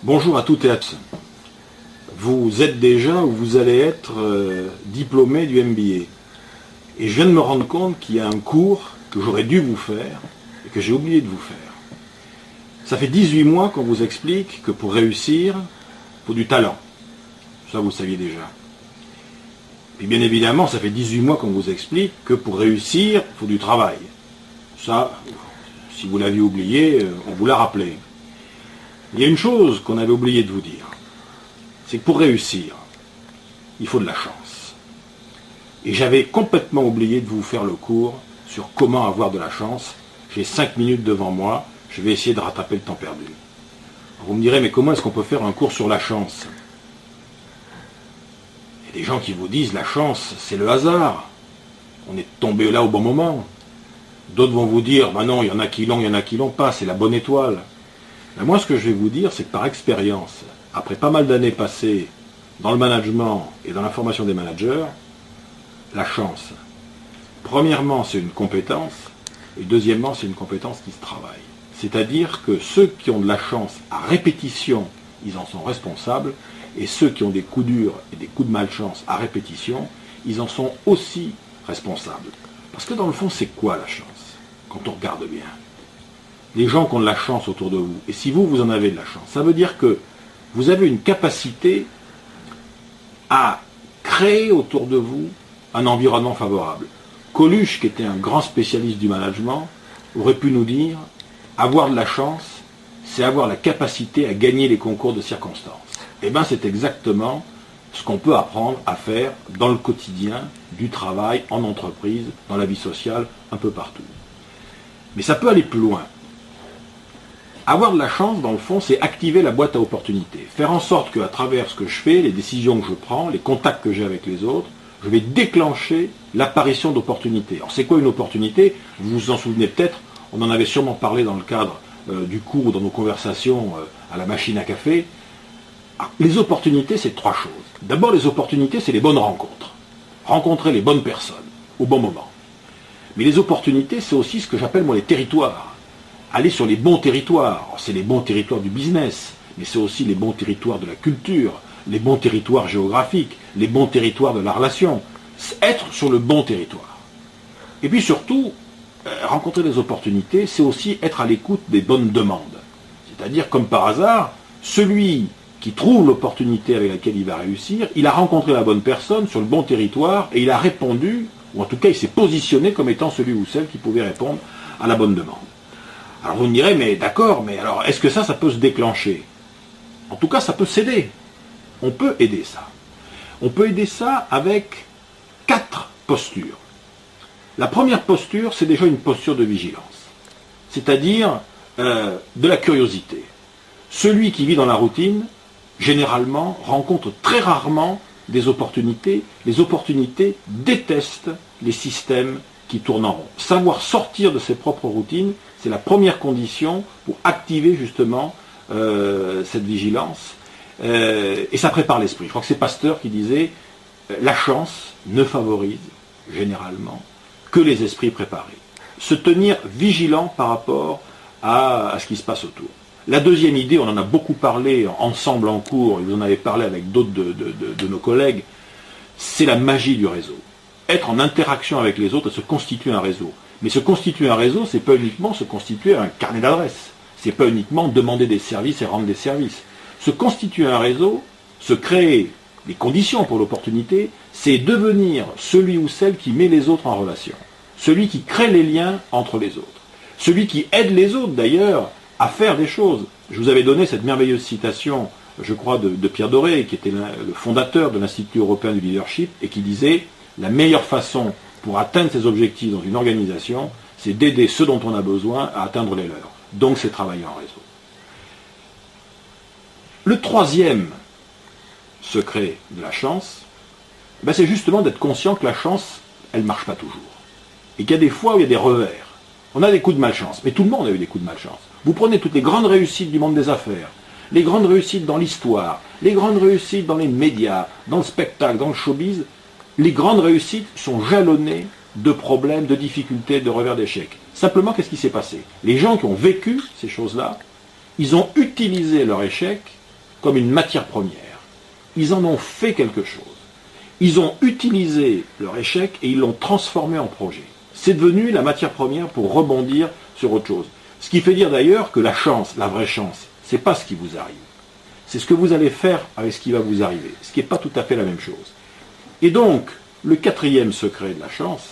Bonjour à toutes et à tous. Vous êtes déjà ou vous allez être diplômé du MBA. Et je viens de me rendre compte qu'il y a un cours que j'aurais dû vous faire et que j'ai oublié de vous faire. Ça fait 18 mois qu'on vous explique que pour réussir, il faut du talent. Ça, vous le saviez déjà. Puis bien évidemment, ça fait 18 mois qu'on vous explique que pour réussir, il faut du travail. Ça, si vous l'aviez oublié, on vous l'a rappelé. Il y a une chose qu'on avait oublié de vous dire. C'est que pour réussir, il faut de la chance. Et j'avais complètement oublié de vous faire le cours sur comment avoir de la chance. J'ai 5 minutes devant moi, je vais essayer de rattraper le temps perdu. Vous me direz, mais comment est-ce qu'on peut faire un cours sur la chance? Il y a des gens qui vous disent, la chance, c'est le hasard. On est tombé là au bon moment. D'autres vont vous dire, ben non, il y en a qui l'ont, il y en a qui l'ont pas, c'est la bonne étoile. Mais moi, ce que je vais vous dire, c'est que par expérience, après pas mal d'années passées dans le management et dans la formation des managers, la chance, premièrement, c'est une compétence, et deuxièmement, c'est une compétence qui se travaille. C'est-à-dire que ceux qui ont de la chance à répétition, ils en sont responsables, et ceux qui ont des coups durs et des coups de malchance à répétition, ils en sont aussi responsables. Parce que dans le fond, c'est quoi la chance, quand on regarde bien? Les gens qui ont de la chance autour de vous, et si vous en avez de la chance, ça veut dire que vous avez une capacité à créer autour de vous un environnement favorable. Coluche, qui était un grand spécialiste du management, aurait pu nous dire, avoir de la chance, c'est avoir la capacité à gagner les concours de circonstances. Eh bien, c'est exactement ce qu'on peut apprendre à faire dans le quotidien, du travail, en entreprise, dans la vie sociale, un peu partout. Mais ça peut aller plus loin. Avoir de la chance, dans le fond, c'est activer la boîte à opportunités. Faire en sorte qu'à travers ce que je fais, les décisions que je prends, les contacts que j'ai avec les autres, je vais déclencher l'apparition d'opportunités. Alors c'est quoi une opportunité? Vous vous en souvenez peut-être, on en avait sûrement parlé dans le cadre du cours ou dans nos conversations à la machine à café. Alors, les opportunités, c'est trois choses. D'abord, les opportunités, c'est les bonnes rencontres. Rencontrer les bonnes personnes au bon moment. Mais les opportunités, c'est aussi ce que j'appelle moi les territoires. Aller sur les bons territoires. C'est les bons territoires du business, mais c'est aussi les bons territoires de la culture, les bons territoires géographiques, les bons territoires de la relation. Être sur le bon territoire. Et puis surtout, rencontrer les opportunités, c'est aussi être à l'écoute des bonnes demandes. C'est-à-dire, comme par hasard, celui qui trouve l'opportunité avec laquelle il va réussir, il a rencontré la bonne personne sur le bon territoire et il a répondu, ou en tout cas il s'est positionné comme étant celui ou celle qui pouvait répondre à la bonne demande. Alors vous me direz, mais d'accord, mais alors est-ce que ça peut se déclencher? En tout cas, ça peut s'aider. On peut aider ça. On peut aider ça avec 4 postures. La première posture, c'est déjà une posture de vigilance. C'est-à-dire de la curiosité. Celui qui vit dans la routine, généralement, rencontre très rarement des opportunités. Les opportunités détestent les systèmes qui tournent en rond. Savoir sortir de ses propres routines, c'est la première condition pour activer justement cette vigilance. Et ça prépare l'esprit. Je crois que c'est Pasteur qui disait la chance ne favorise généralement que les esprits préparés. Se tenir vigilant par rapport à ce qui se passe autour. La deuxième idée, on en a beaucoup parlé ensemble en cours, et vous en avez parlé avec d'autres de nos collègues, c'est la magie du réseau. Être en interaction avec les autres et se constituer un réseau. Mais se constituer un réseau, c'est pas uniquement se constituer un carnet d'adresses. C'est pas uniquement demander des services et rendre des services. Se constituer un réseau, se créer les conditions pour l'opportunité, c'est devenir celui ou celle qui met les autres en relation. Celui qui crée les liens entre les autres. Celui qui aide les autres, d'ailleurs, à faire des choses. Je vous avais donné cette merveilleuse citation, je crois, de Pierre Doré, qui était le fondateur de l'Institut européen du leadership, et qui disait « La meilleure façon pour atteindre ses objectifs dans une organisation, c'est d'aider ceux dont on a besoin à atteindre les leurs. Donc c'est travailler en réseau. » Le troisième secret de la chance, c'est justement d'être conscient que la chance, elle ne marche pas toujours. Et qu'il y a des fois où il y a des revers. On a des coups de malchance, mais tout le monde a eu des coups de malchance. Vous prenez toutes les grandes réussites du monde des affaires, les grandes réussites dans l'histoire, les grandes réussites dans les médias, dans le spectacle, dans le showbiz, les grandes réussites sont jalonnées de problèmes, de difficultés, de revers d'échecs. Simplement, qu'est-ce qui s'est passé? Les gens qui ont vécu ces choses-là, ils ont utilisé leur échec comme une matière première. Ils en ont fait quelque chose. Ils ont utilisé leur échec et ils l'ont transformé en projet. C'est devenu la matière première pour rebondir sur autre chose. Ce qui fait dire d'ailleurs que la chance, la vraie chance, c'est pas ce qui vous arrive. C'est ce que vous allez faire avec ce qui va vous arriver. Ce qui n'est pas tout à fait la même chose. Et donc, le quatrième secret de la chance,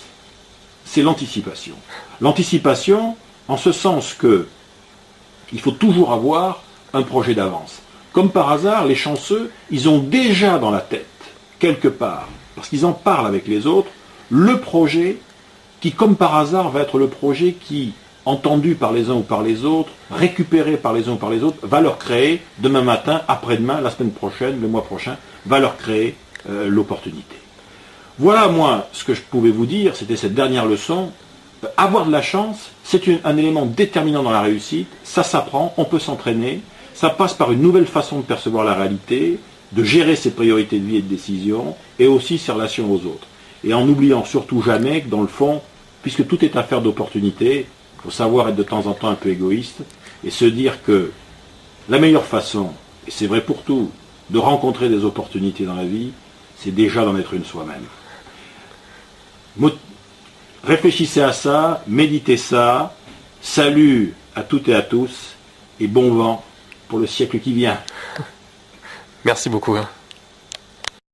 c'est l'anticipation. L'anticipation, en ce sens que il faut toujours avoir un projet d'avance. Comme par hasard, les chanceux, ils ont déjà dans la tête, quelque part, parce qu'ils en parlent avec les autres, le projet qui, comme par hasard, va être le projet qui, entendu par les uns ou par les autres, récupéré par les uns ou par les autres, va leur créer, demain matin, après-demain, la semaine prochaine, le mois prochain, va leur créer l'opportunité. Voilà, moi, ce que je pouvais vous dire, c'était cette dernière leçon. Avoir de la chance, c'est un élément déterminant dans la réussite, ça s'apprend, on peut s'entraîner, ça passe par une nouvelle façon de percevoir la réalité, de gérer ses priorités de vie et de décision, et aussi ses relations aux autres. Et en n'oubliant surtout jamais que dans le fond, puisque tout est affaire d'opportunité, il faut savoir être de temps en temps un peu égoïste, et se dire que la meilleure façon, et c'est vrai pour tout, de rencontrer des opportunités dans la vie, c'est déjà d'en être une soi-même. Réfléchissez à ça, méditez ça, salut à toutes et à tous, et bon vent pour le siècle qui vient. Merci beaucoup.